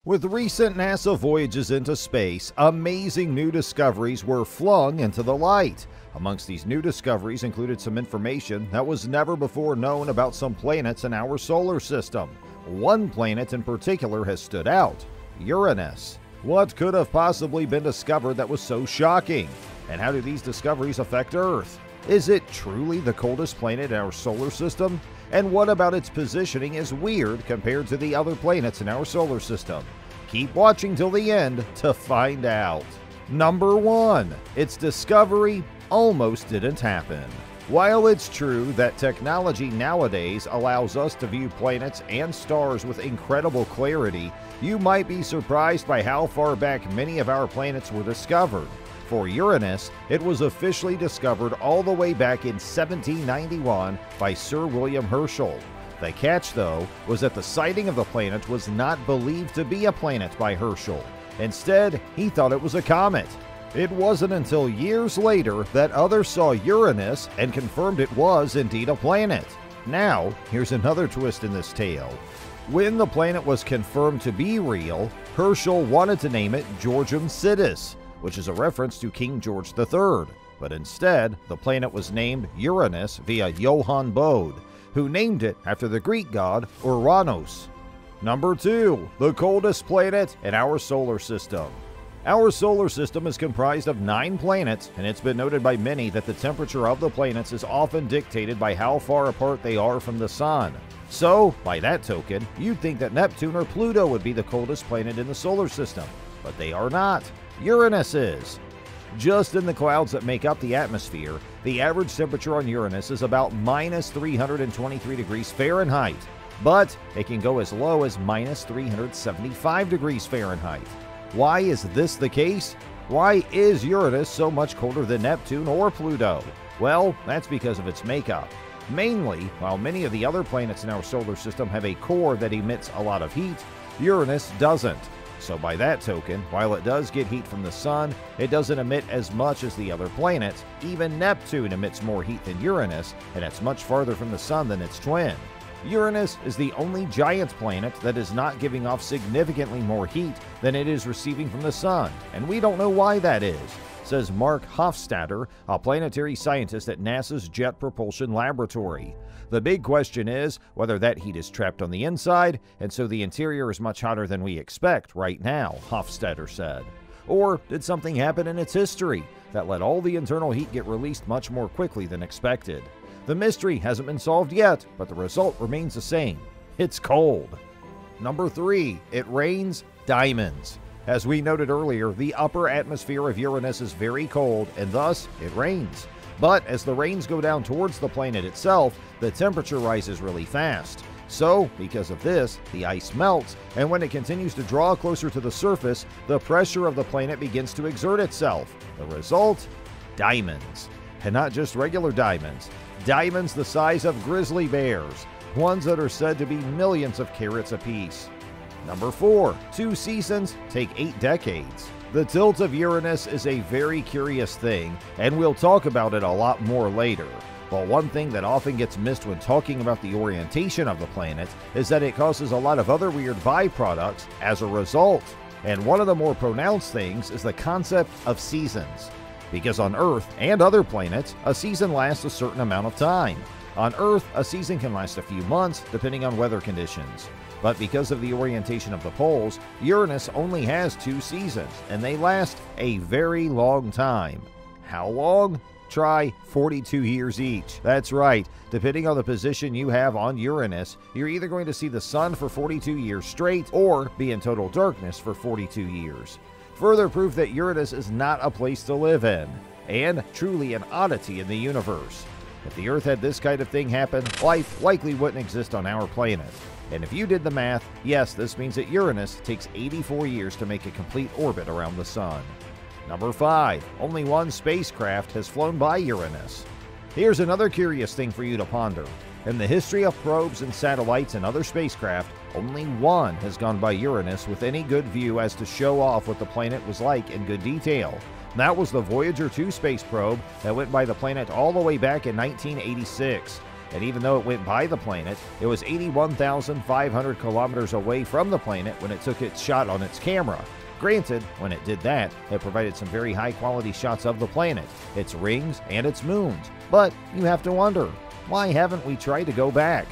With recent NASA voyages into space, amazing new discoveries were flung into the light. Amongst these new discoveries included some information that was never before known about some planets in our solar system. One planet in particular has stood out: Uranus. What could have possibly been discovered that was so shocking? And how do these discoveries affect Earth? Is it truly the coldest planet in our solar system? And what about its positioning is weird compared to the other planets in our solar system? Keep watching till the end to find out. Number 1. Its discovery almost didn't happen. While it's true that technology nowadays allows us to view planets and stars with incredible clarity, you might be surprised by how far back many of our planets were discovered. For Uranus, it was officially discovered all the way back in 1791 by Sir William Herschel. The catch, though, was that the sighting of the planet was not believed to be a planet by Herschel. Instead, he thought it was a comet. It wasn't until years later that others saw Uranus and confirmed it was indeed a planet. Now, here's another twist in this tale. When the planet was confirmed to be real, Herschel wanted to name it Georgium Sidus, which is a reference to King George III. But instead, the planet was named Uranus via Johann Bode, who named it after the Greek god Uranos. Number 2. The coldest planet in our solar system. Our solar system is comprised of 9 planets, and it's been noted by many that the temperature of the planets is often dictated by how far apart they are from the Sun. So, by that token, you'd think that Neptune or Pluto would be the coldest planet in the solar system, but they are not. Uranus is. Just in the clouds that make up the atmosphere, the average temperature on Uranus is about minus 323 degrees Fahrenheit, but it can go as low as minus 375 degrees Fahrenheit. Why is this the case? Why is Uranus so much colder than Neptune or Pluto? Well, that's because of its makeup. Mainly, while many of the other planets in our solar system have a core that emits a lot of heat, Uranus doesn't. So by that token, while it does get heat from the Sun, it doesn't emit as much as the other planets. Even Neptune emits more heat than Uranus, and it's much farther from the Sun than its twin. Uranus is the only giant planet that is not giving off significantly more heat than it is receiving from the Sun, and we don't know why that is, says Mark Hofstadter, a planetary scientist at NASA's Jet Propulsion Laboratory. The big question is whether that heat is trapped on the inside, and so the interior is much hotter than we expect right now, Hofstadter said. Or did something happen in its history that let all the internal heat get released much more quickly than expected? The mystery hasn't been solved yet, but the result remains the same. It's cold. Number 3. It rains diamonds. As we noted earlier, the upper atmosphere of Uranus is very cold, and thus it rains. But as the rains go down towards the planet itself, the temperature rises really fast. So, because of this, the ice melts, and when it continues to draw closer to the surface, the pressure of the planet begins to exert itself. The result? Diamonds. And not just regular diamonds. Diamonds the size of grizzly bears, ones that are said to be millions of carats apiece. Number 4. 2 seasons take 8 decades. The tilt of Uranus is a very curious thing, and we'll talk about it a lot more later. But one thing that often gets missed when talking about the orientation of the planet is that it causes a lot of other weird byproducts as a result. And one of the more pronounced things is the concept of seasons. Because on Earth and other planets, a season lasts a certain amount of time. On Earth, a season can last a few months, depending on weather conditions. But because of the orientation of the poles, Uranus only has 2 seasons, and they last a very long time. How long? Try 42 years each. That's right, depending on the position you have on Uranus, you're either going to see the Sun for 42 years straight, or be in total darkness for 42 years. Further proof that Uranus is not a place to live in, and truly an oddity in the universe. If the Earth had this kind of thing happen, life likely wouldn't exist on our planet. And if you did the math, yes, this means that Uranus takes 84 years to make a complete orbit around the Sun. Number 5. Only one spacecraft has flown by Uranus. Here's another curious thing for you to ponder. In the history of probes and satellites and other spacecraft, only one has gone by Uranus with any good view as to show off what the planet was like in good detail. That was the Voyager 2 space probe that went by the planet all the way back in 1986. and even though it went by the planet, it was 81,500 kilometers away from the planet when it took its shot on its camera. Granted, when it did that, it provided some very high-quality shots of the planet, its rings, and its moons. But you have to wonder, why haven't we tried to go back?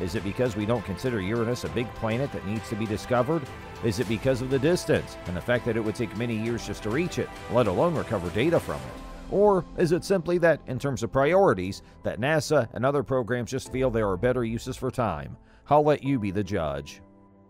Is it because we don't consider Uranus a big planet that needs to be discovered? Is it because of the distance and the fact that it would take many years just to reach it, let alone recover data from it? Or is it simply that, in terms of priorities, that NASA and other programs just feel there are better uses for time? I'll let you be the judge.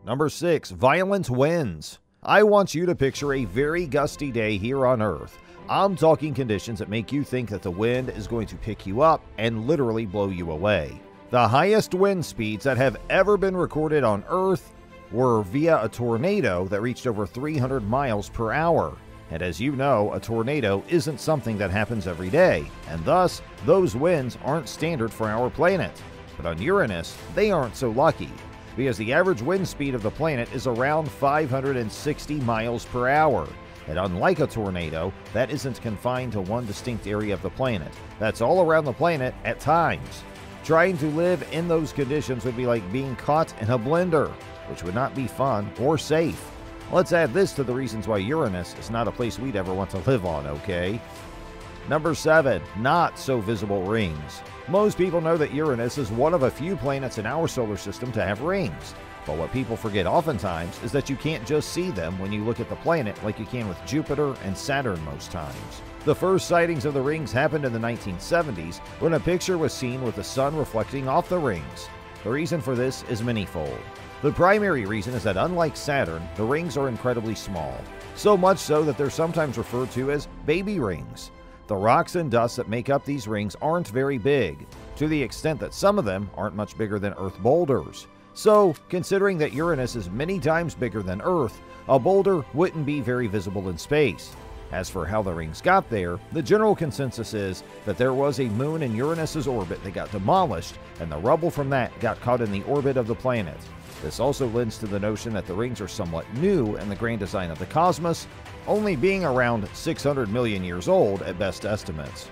Number 6. Violent winds. I want you to picture a very gusty day here on Earth. I'm talking conditions that make you think that the wind is going to pick you up and literally blow you away. The highest wind speeds that have ever been recorded on Earth were via a tornado that reached over 300 miles per hour. And as you know, a tornado isn't something that happens every day, and thus, those winds aren't standard for our planet. But on Uranus, they aren't so lucky, because the average wind speed of the planet is around 560 miles per hour. And unlike a tornado, that isn't confined to one distinct area of the planet. That's all around the planet at times. Trying to live in those conditions would be like being caught in a blender, which would not be fun or safe. Let's add this to the reasons why Uranus is not a place we'd ever want to live on, okay? Number 7. Not so visible rings. Most people know that Uranus is one of a few planets in our solar system to have rings. But what people forget oftentimes is that you can't just see them when you look at the planet like you can with Jupiter and Saturn most times. The first sightings of the rings happened in the 1970s when a picture was seen with the sun reflecting off the rings. The reason for this is manyfold. The primary reason is that unlike Saturn, the rings are incredibly small. So much so that they're sometimes referred to as baby rings. The rocks and dust that make up these rings aren't very big, to the extent that some of them aren't much bigger than Earth boulders. So, considering that Uranus is many times bigger than Earth, a boulder wouldn't be very visible in space. As for how the rings got there, the general consensus is that there was a moon in Uranus's orbit that got demolished, and the rubble from that got caught in the orbit of the planet. This also lends to the notion that the rings are somewhat new in the grand design of the cosmos, only being around 600 million years old at best estimates.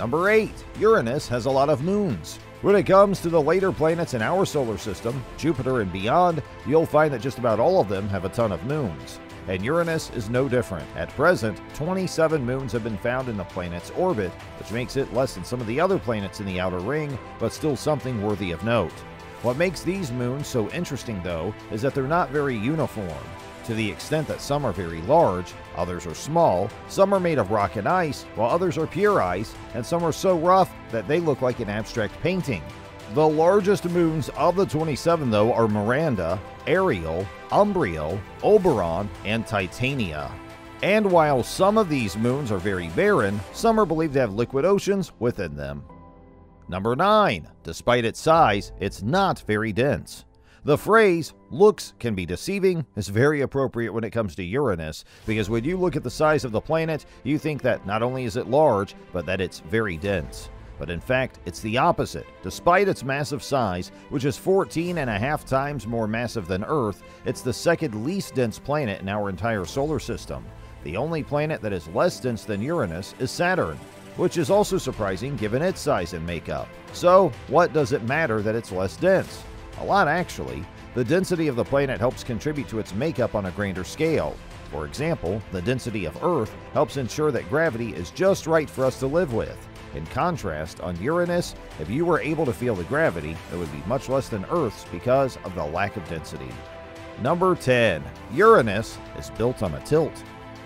Number 8. Uranus has a lot of moons. When it comes to the later planets in our solar system, Jupiter and beyond, you'll find that just about all of them have a ton of moons. And Uranus is no different. At present, 27 moons have been found in the planet's orbit, which makes it less than some of the other planets in the outer ring, but still something worthy of note. What makes these moons so interesting, though, is that they're not very uniform, to the extent that some are very large, others are small, some are made of rock and ice, while others are pure ice, and some are so rough that they look like an abstract painting. The largest moons of the 27, though, are Miranda, Ariel, Umbriel, Oberon, and Titania. And while some of these moons are very barren, some are believed to have liquid oceans within them. Number 9. Despite its size, it's not very dense. The phrase, "looks can be deceiving," is very appropriate when it comes to Uranus, because when you look at the size of the planet, you think that not only is it large, but that it's very dense. But in fact, it's the opposite. Despite its massive size, which is 14.5 times more massive than Earth, it's the second least dense planet in our entire solar system. The only planet that is less dense than Uranus is Saturn, which is also surprising given its size and makeup. So, what does it matter that it's less dense? A lot, actually. The density of the planet helps contribute to its makeup on a grander scale. For example, the density of Earth helps ensure that gravity is just right for us to live with. In contrast, on Uranus, if you were able to feel the gravity, it would be much less than Earth's because of the lack of density. Number 10. Uranus is built on a tilt.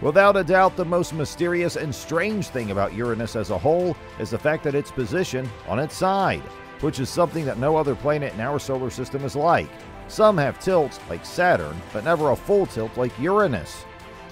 Without a doubt, the most mysterious and strange thing about Uranus as a whole is the fact that it's positioned on its side, which is something that no other planet in our solar system is like. Some have tilts, like Saturn, but never a full tilt like Uranus.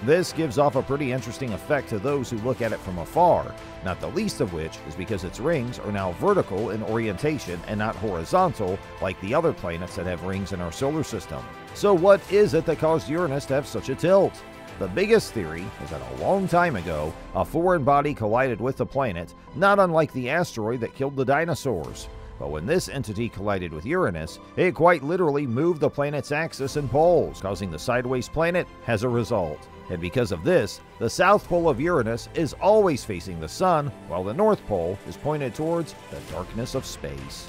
This gives off a pretty interesting effect to those who look at it from afar, not the least of which is because its rings are now vertical in orientation and not horizontal like the other planets that have rings in our solar system. So what is it that caused Uranus to have such a tilt? The biggest theory is that a long time ago, a foreign body collided with the planet, not unlike the asteroid that killed the dinosaurs. But when this entity collided with Uranus, it quite literally moved the planet's axis and poles, causing the sideways planet as a result. And because of this, the south pole of Uranus is always facing the sun, while the north pole is pointed towards the darkness of space.